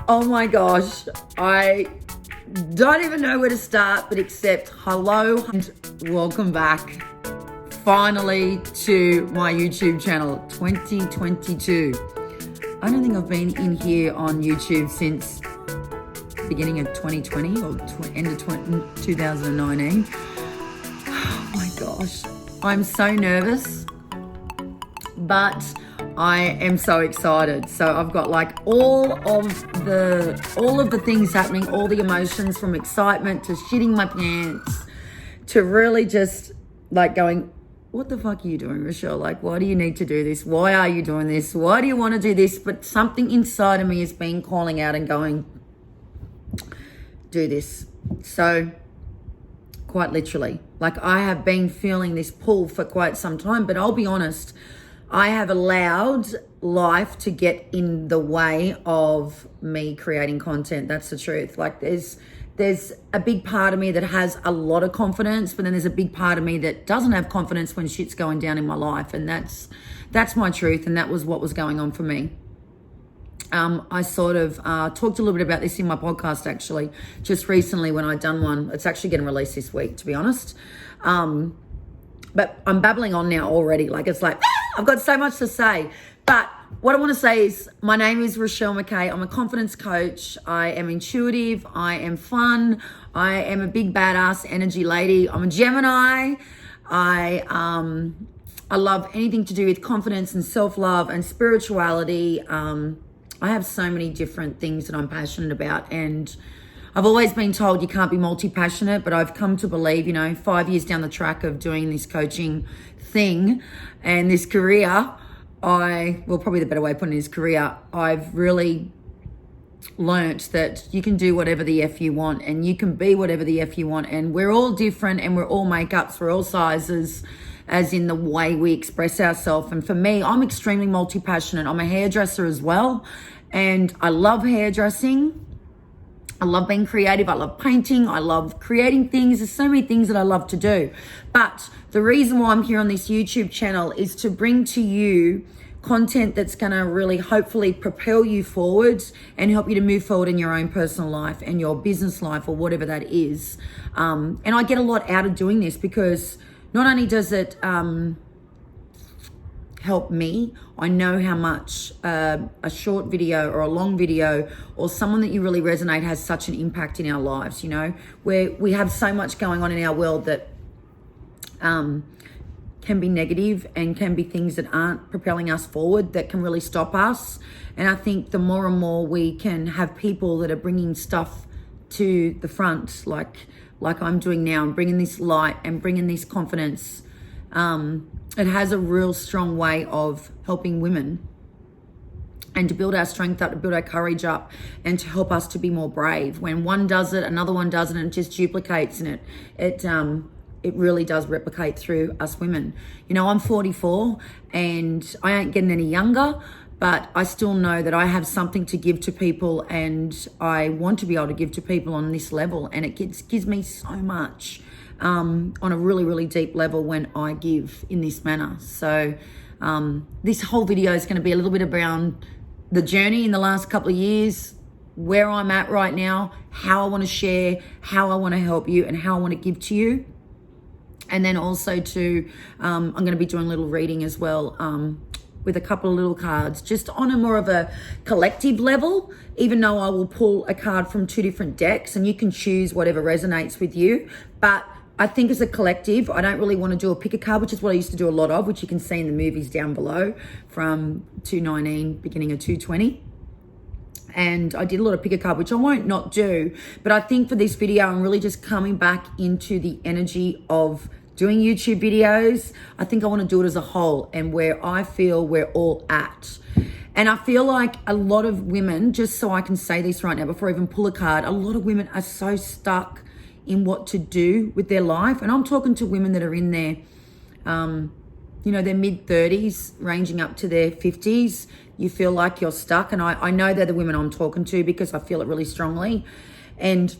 Oh my gosh, I don't even know where to start, but except hello and welcome back finally to my YouTube channel 2022. I don't think I've been in here on YouTube since the beginning of 2020 or end of 2019. Oh my gosh, I'm so nervous, but I am so excited. So I've got like all of the things happening, all the emotions, from excitement to shitting my pants to really just like going, what the fuck are you doing, Rechelle? Like, why do you need to do this? Why are you doing this? Why do you want to do this? But something inside of me has been calling out and going, do this. So quite literally, like, I have been feeling this pull for quite some time, but I'll be honest, I have allowed life to get in the way of me creating content. That's the truth. Like, there's a big part of me that has a lot of confidence, but then there's a big part of me that doesn't have confidence when shit's going down in my life. And that's my truth. And that was what was going on for me. I sort of talked a little bit about this in my podcast, actually, just recently when I'd done one. It's actually getting released this week, to be honest. But I'm babbling on now already. Like, it's like, I've got so much to say. But what I want to say is, my name is Rechelle Mackay. I'm a confidence coach. I am intuitive. I am fun. I am a big badass energy lady. I'm a Gemini. I love anything to do with confidence and self-love and spirituality. I have so many different things that I'm passionate about, and I've always been told you can't be multi-passionate, but I've come to believe, 5 years down the track of doing this coaching thing and this career, probably the better way of putting it is career, I've really learnt that you can do whatever the F you want, and you can be whatever the F you want, and we're all different, and we're all makeups, we're all sizes, as in the way we express ourselves. And for me, I'm extremely multi-passionate. I'm a hairdresser as well, and I love hairdressing. I love being creative. I love painting. I love creating things. There's so many things that I love to do. But the reason why I'm here on this YouTube channel is to bring to you content that's going to really hopefully propel you forwards and help you to move forward in your own personal life and your business life, or whatever that is. And I get a lot out of doing this, because not only does it help me, I know how much a short video or a long video or someone that you really resonate has such an impact in our lives, where we have so much going on in our world that can be negative and can be things that aren't propelling us forward, that can really stop us. And I think the more and more we can have people that are bringing stuff to the front, like I'm doing now, and bringing this light and bringing this confidence, it has a real strong way of helping women and to build our strength up, to build our courage up, and to help us to be more brave. When one does it, another one does it, and it just duplicates, and it really does replicate through us women. I'm 44 and I ain't getting any younger, but I still know that I have something to give to people, and I want to be able to give to people on this level. And it gives me so much on a really, really deep level when I give in this manner. So this whole video is going to be a little bit around the journey in the last couple of years, where I'm at right now, how I want to share, how I want to help you, and how I want to give to you. And then also I'm going to be doing a little reading as well, with a couple of little cards, just on a more of a collective level, even though I will pull a card from 2 different decks and you can choose whatever resonates with you. But I think as a collective, I don't really want to do a pick a card, which is what I used to do a lot of, which you can see in the movies down below from 219, beginning of 220. And I did a lot of pick a card, which I won't not do. But I think for this video, I'm really just coming back into the energy of doing YouTube videos. I think I want to do it as a whole, and where I feel we're all at. And I feel like a lot of women, just so I can say this right now before I even pull a card, a lot of women are so stuck in what to do with their life. And I'm talking to women that are in their, their mid-30s, ranging up to their 50s. You feel like you're stuck. And I know they're the women I'm talking to, because I feel it really strongly. And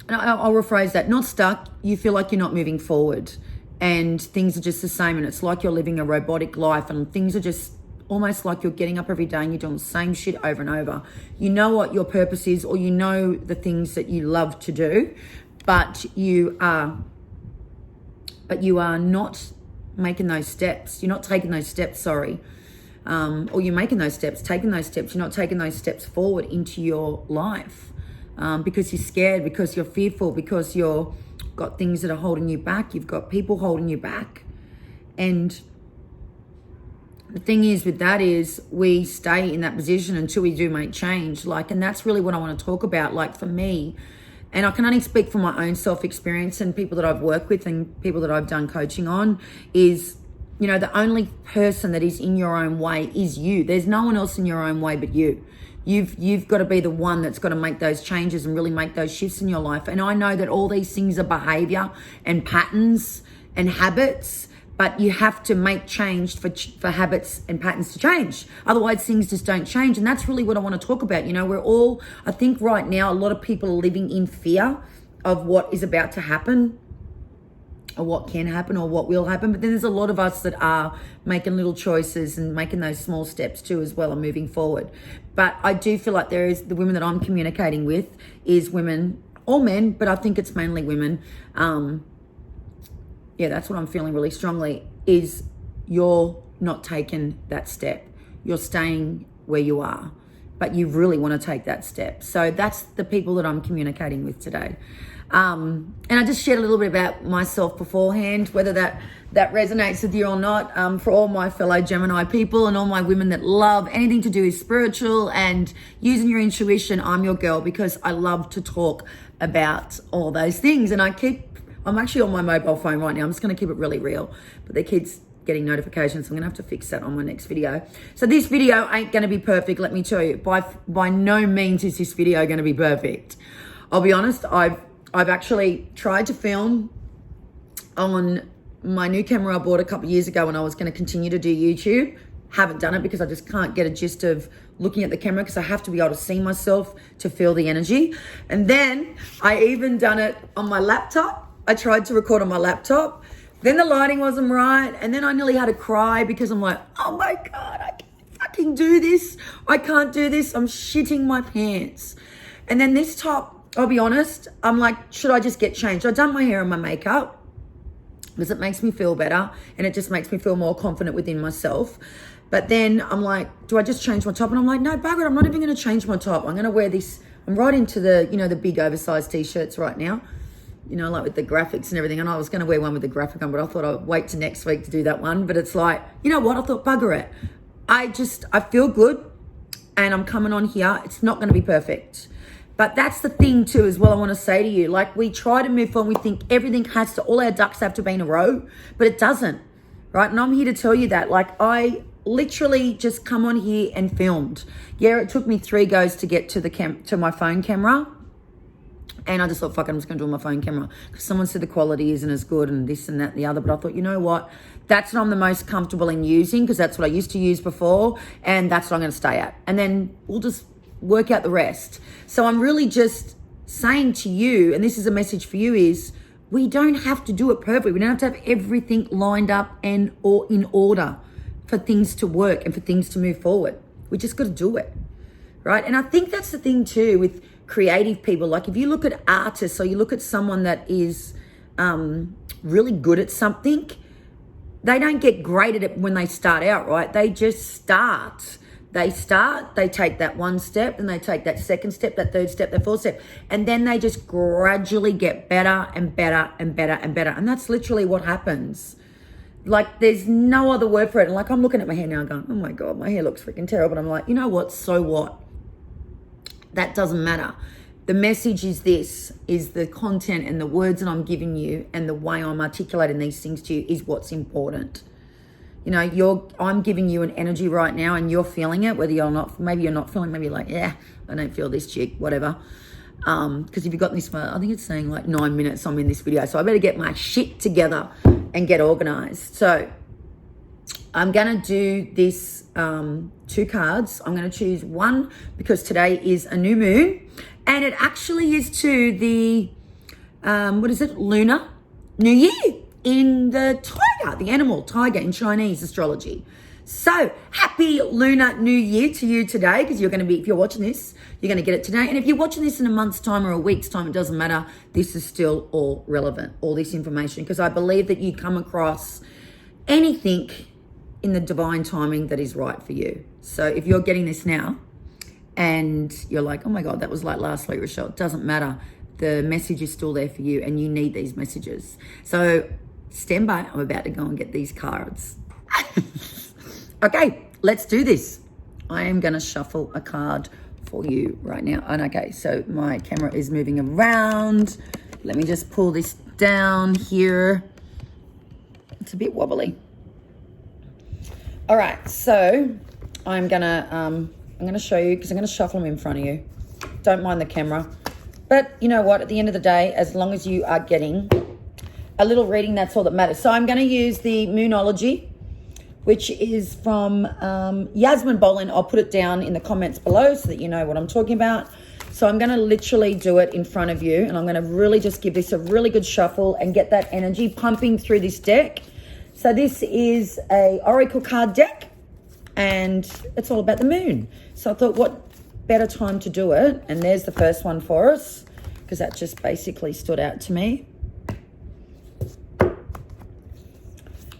I'll rephrase that, not stuck. You feel like you're not moving forward, and things are just the same. And it's like you're living a robotic life, and things are just almost like you're getting up every day and you're doing the same shit over and over. You know what your purpose is, or you know the things that you love to do, but you are not making those steps. You're not taking those steps, sorry. Or you're making those steps, taking those steps. You're not taking those steps forward into your life because you're scared, because you're fearful, because you've got things that are holding you back. You've got people holding you back. And the thing is with that is we stay in that position until we do make change. And that's really what I want to talk about. Like for me, and I can only speak from my own self-experience and people that I've worked with and people that I've done coaching on is, the only person that is in your own way is you. There's no one else in your own way but you. You've got to be the one that's got to make those changes and really make those shifts in your life. And I know that all these things are behavior and patterns and habits, but you have to make change for habits and patterns to change. Otherwise, things just don't change. And that's really what I want to talk about. I think right now, a lot of people are living in fear of what is about to happen or what can happen or what will happen. But then there's a lot of us that are making little choices and making those small steps too as well and moving forward. But I do feel like the women that I'm communicating with is women or men, but I think it's mainly women. That's what I'm feeling really strongly is you're not taking that step. You're staying where you are, but you really want to take that step. So that's the people that I'm communicating with today. And I just shared a little bit about myself beforehand, whether that resonates with you or not, for all my fellow Gemini people and all my women that love anything to do with spiritual and using your intuition. I'm your girl because I love to talk about all those things. And I'm actually on my mobile phone right now. I'm just going to keep it really real, but the kids getting notifications. So I'm going to have to fix that on my next video. So this video ain't going to be perfect. Let me tell you, by no means is this video going to be perfect. I'll be honest. I've actually tried to film on my new camera I bought a couple of years ago, and I was going to continue to do YouTube. Haven't done it because I just can't get a gist of looking at the camera because I have to be able to see myself to feel the energy. And then I even done it on my laptop. I tried to record on my laptop. Then the lighting wasn't right. And then I nearly had to cry because I'm like, oh my God, I can't fucking do this. I can't do this. I'm shitting my pants. And then this top, I'll be honest, I'm like, should I just get changed? I've done my hair and my makeup because it makes me feel better and it just makes me feel more confident within myself. But then I'm like, do I just change my top? And I'm like, no, bugger it, I'm not even going to change my top. I'm going to wear this. I'm right into the big oversized t-shirts right now, like with the graphics and everything. And I was going to wear one with the graphic on, but I thought I'd wait to next week to do that one. But it's like, you know what? I thought, bugger it. I feel good and I'm coming on here. It's not going to be perfect. But that's the thing too as well I want to say to you. Like we try to move on, we think all our ducks have to be in a row, but it doesn't, right? And I'm here to tell you that. Like I literally just come on here and filmed. Yeah, it took me 3 goes to get to my phone camera. And I just thought, fuck it, I'm just going to do it on my phone camera. Because someone said the quality isn't as good and this and that and the other. But I thought, you know what? That's what I'm the most comfortable in using because that's what I used to use before. And that's what I'm going to stay at. And then we'll just work out the rest. So I'm really just saying to you, and this is a message for you, is we don't have to do it perfectly. We don't have to have everything lined up or in order for things to work and for things to move forward. We just got to do it, right? And I think that's the thing too with creative people. Like if you look at artists or you look at someone that is really good at something, they don't get great at it when they start out, right? They just start. They take that one step, and they take that second step, that third step, that fourth step, and then they just gradually get better and better and better and better. And that's literally what happens. Like there's no other word for it. And like I'm looking at my hair now going, oh my God, my hair looks freaking terrible. And I'm like, you know what? So what? That doesn't matter. The message is the content and the words that I'm giving you and the way I'm articulating these things to you is what's important. I'm giving you an energy right now and you're feeling it, whether you're not, maybe you're not feeling, maybe you're like, yeah, I don't feel this chick, whatever. Because if you've got this for, I think it's saying like 9 minutes I'm in this video. So I better get my shit together and get organized. So I'm going to do this 2 cards. I'm going to choose one because today is a new moon and it actually is to the, Lunar New Year in the tiger, the animal tiger in Chinese astrology. So happy Lunar New Year to you today, because you're going to be, if you're watching this, you're going to get it today. And if you're watching this in a month's time or a week's time, it doesn't matter. This is still all relevant, all this information, because I believe that you come across anything in the divine timing that is right for you. So if you're getting this now and you're like, oh my God, that was like last week, Rechelle, it doesn't matter. The message is still there for you and you need these messages. So stand by. I'm about to go and get these cards. Okay, let's do this. I am going to shuffle a card for you right now. And okay, so my camera is moving around. Let me just pull this down here. It's a bit wobbly. All right, so I'm gonna show you, because I'm gonna shuffle them in front of you. Don't mind the camera. But you know what? At the end of the day, as long as you are getting a little reading, that's all that matters. So I'm going to use the Moonology, which is from Yasmin Bolin. I'll put it down in the comments below so that you know what I'm talking about. So I'm going to literally do it in front of you, and I'm going to really just give this a really good shuffle and get that energy pumping through this deck. So this is a Oracle card deck, and it's all about the moon. So I thought, what better time to do it? And there's the first one for us, because that just basically stood out to me.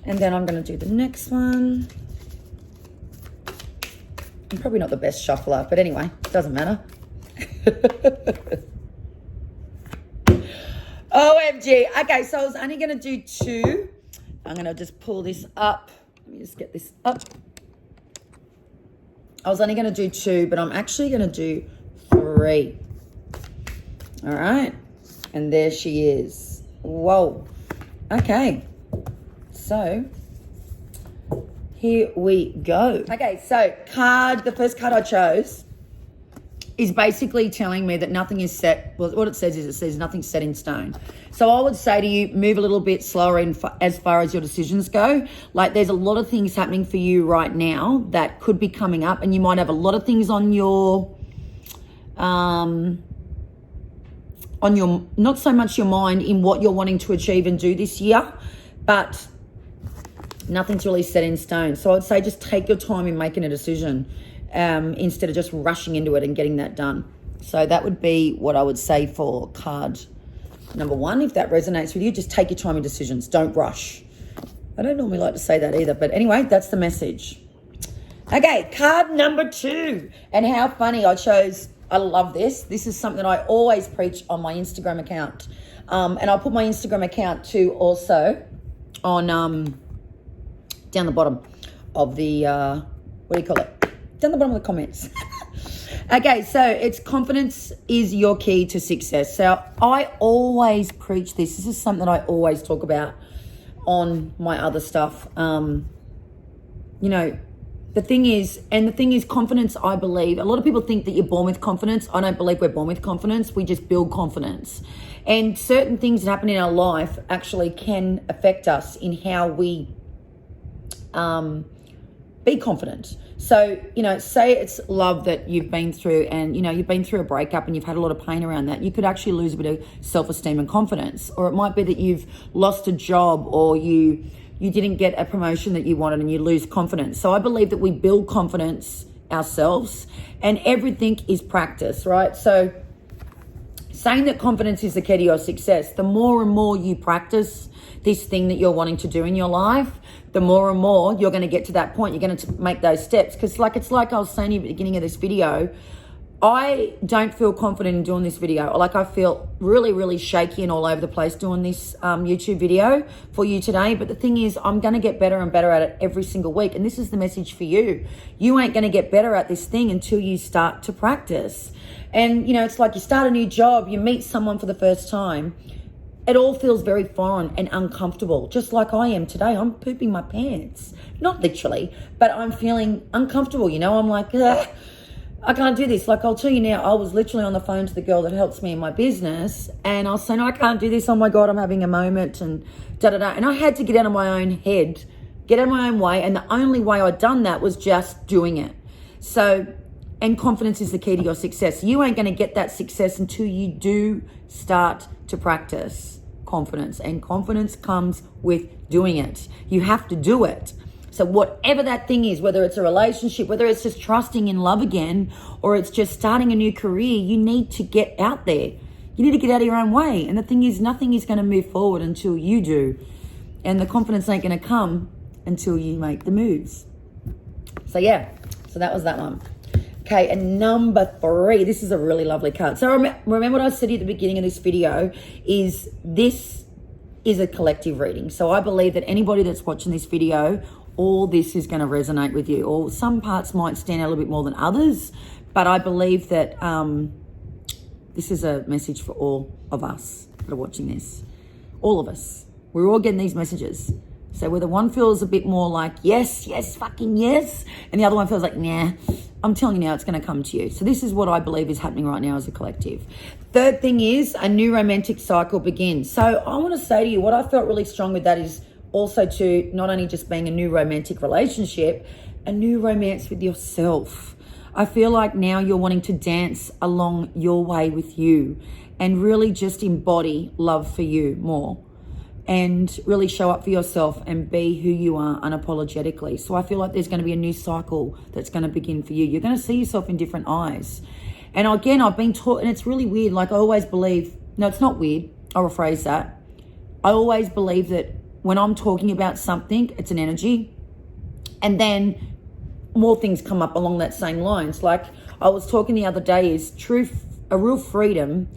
And then I'm going to do the next one. I'm probably not the best shuffler, but anyway, it doesn't matter. OMG. Okay, so I was only going to do two. I'm going to just pull this up. Let me just get this up. I was only going to do two, but I'm actually going to do three. All right. And there she is. Whoa. Okay. So here we go. Okay, so the first card I chose is basically telling me that nothing is set. Well, what it says is it says nothing's set in stone. So I would say to you, move a little bit slower as far as your decisions go. Like, there's a lot of things happening for you right now that could be coming up, and you might have a lot of things on your not so much your mind in what you're wanting to achieve and do this year, but nothing's really set in stone. So I'd say just take your time in making a decision instead of just rushing into it and getting that done. So that would be what I would say for card number one. If that resonates with you, just take your time in decisions. Don't rush. I don't normally like to say that either, but anyway, that's the message. Okay, card number two. And how funny, I love this. This is something I always preach on my Instagram account. And I'll put my Instagram account too also on down the bottom of the, what do you call it? Down the bottom of the comments. Okay, so it's confidence is your key to success. So I always preach this. This is something that I always talk about on my other stuff. You know, the thing is confidence, I believe. A lot of people think that you're born with confidence. I don't believe we're born with confidence. We just build confidence. And certain things that happen in our life actually can affect us in how we be confident. So, you know, say it's love that you've been through, and, you know, you've been through a breakup and you've had a lot of pain around that. You could actually lose a bit of self-esteem and confidence. Or it might be that you've lost a job, or you didn't get a promotion that you wanted and you lose confidence. So I believe that we build confidence ourselves, and everything is practice, right? So saying that confidence is the key to your success, the more and more you practice this thing that you're wanting to do in your life, the more and more you're going to get to that point. You're going to make those steps. Because it's like I was saying at the beginning of this video, I don't feel confident in doing this video. Like, I feel really, really shaky and all over the place doing this YouTube video for you today. But the thing is, I'm going to get better and better at it every single week. And this is the message for you. You ain't going to get better at this thing until you start to practice. And, you know, it's like you start a new job, you meet someone for the first time. It all feels very foreign and uncomfortable, just like I am today. I'm pooping my pants. Not literally, but I'm feeling uncomfortable, you know. I'm like, ugh, I can't do this. Like, I'll tell you now, I was literally on the phone to the girl that helps me in my business, and I was saying, I can't do this. Oh my God, I'm having a moment, and da-da-da. And I had to get out of my own head, get out of my own way, and the only way I'd done that was just doing it. So, and confidence is the key to your success. You ain't going to get that success until you do start to practice confidence. And confidence comes with doing it. You have to do it. So whatever that thing is, whether it's a relationship, whether it's just trusting in love again, or it's just starting a new career, you need to get out there. You need to get out of your own way. And the thing is, nothing is going to move forward until you do. And the confidence ain't going to come until you make the moves. So yeah, so that was that one. Okay, and number 3, this is a really lovely card. So remember what I said at the beginning of this video is this is a collective reading. So I believe that anybody that's watching this video, all this is going to resonate with you. Or some parts might stand out a little bit more than others, but I believe that this is a message for all of us that are watching this. All of us. We're all getting these messages. So whether one feels a bit more like, yes, yes, fucking yes, and the other one feels like, nah, I'm telling you now, it's going to come to you. So this is what I believe is happening right now as a collective. Third thing is a new romantic cycle begins. So I want to say to you, what I felt really strong with that is also to not only just being a new romantic relationship, a new romance with yourself. I feel like now you're wanting to dance along your way with you and really just embody love for you more and really show up for yourself and be who you are unapologetically. So I feel like there's going to be a new cycle that's going to begin for you. You're going to see yourself in different eyes. And again, I've been taught, and it's really weird, like I always believe, no, it's not weird, I'll rephrase that. I always believe that when I'm talking about something, it's an energy. And then more things come up along that same lines. Like I was talking the other day is a real freedom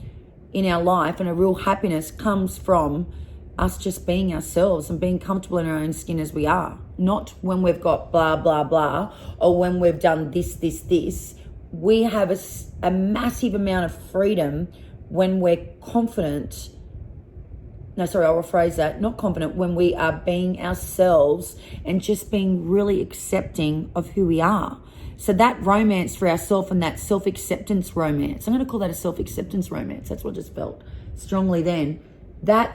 in our life and a real happiness comes from us just being ourselves and being comfortable in our own skin as we are. Not when we've got blah, blah, blah, or when we've done this, this, this. We have a massive amount of freedom when we're confident. No, sorry, I'll rephrase that. Not confident, when we are being ourselves and just being really accepting of who we are. So that romance for ourselves and that self-acceptance romance, I'm going to call that a self-acceptance romance. That's what I just felt strongly then. That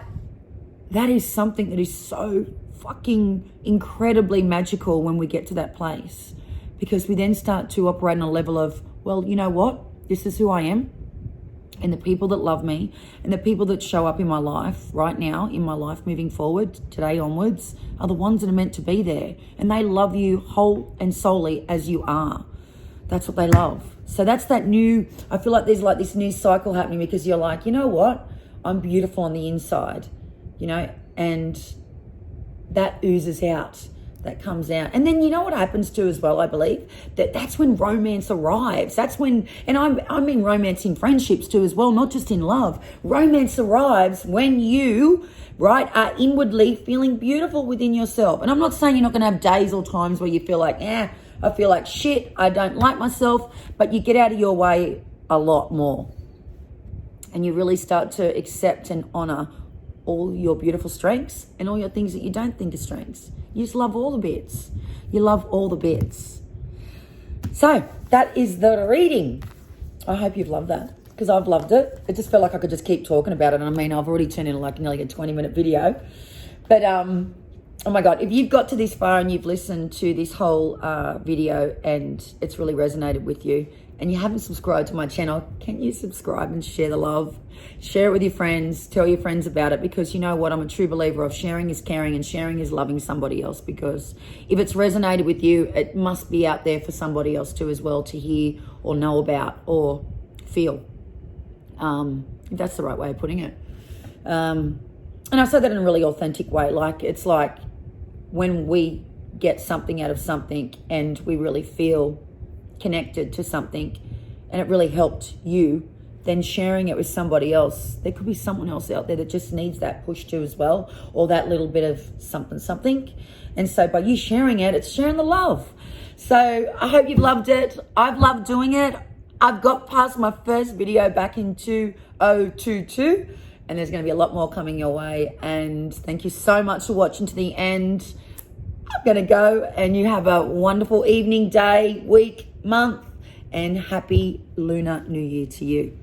is something that is so fucking incredibly magical when we get to that place. Because we then start to operate on a level of, well, you know what? This is who I am. And the people that love me and the people that show up in my life right now, in my life moving forward, today onwards, are the ones that are meant to be there. And they love you whole and solely as you are. That's what they love. So that's that new, I feel like there's like this new cycle happening because you're like, you know what? I'm beautiful on the inside, you know, and that oozes out. That comes out. And then you know what happens too as well, I believe, that's when romance arrives. That's when, and I mean romance in friendships too as well, not just in love. Romance arrives when you, right, are inwardly feeling beautiful within yourself. And I'm not saying you're not going to have days or times where you feel like, I feel like shit, I don't like myself, but you get out of your way a lot more. And you really start to accept and honor all your beautiful strengths and all your things that you don't think are strengths. You just love all the bits. You love all the bits. So that is the reading. I hope you've loved that because I've loved it. It just felt like I could just keep talking about it. And I mean, I've already turned into like nearly a 20-minute video. But oh my God, if you've got to this far and you've listened to this whole video and it's really resonated with you and you haven't subscribed to my channel, can you subscribe and share the love? Share it with your friends, tell your friends about it, because you know what, I'm a true believer of sharing is caring and sharing is loving somebody else, because if it's resonated with you, it must be out there for somebody else too as well to hear or know about or feel. If that's the right way of putting it. And I say that in a really authentic way. Like, it's like when we get something out of something and we really feel connected to something and it really helped you, then sharing it with somebody else, there could be someone else out there that just needs that push too as well, or that little bit of something. And so by you sharing it, it's sharing the love. So I hope you've loved it. I've loved doing it. I've got past my first video back in 2022, and there's going to be a lot more coming your way. And thank you so much for watching to the end. I'm going to go, and you have a wonderful evening, day, week, month, and happy Lunar New Year to you.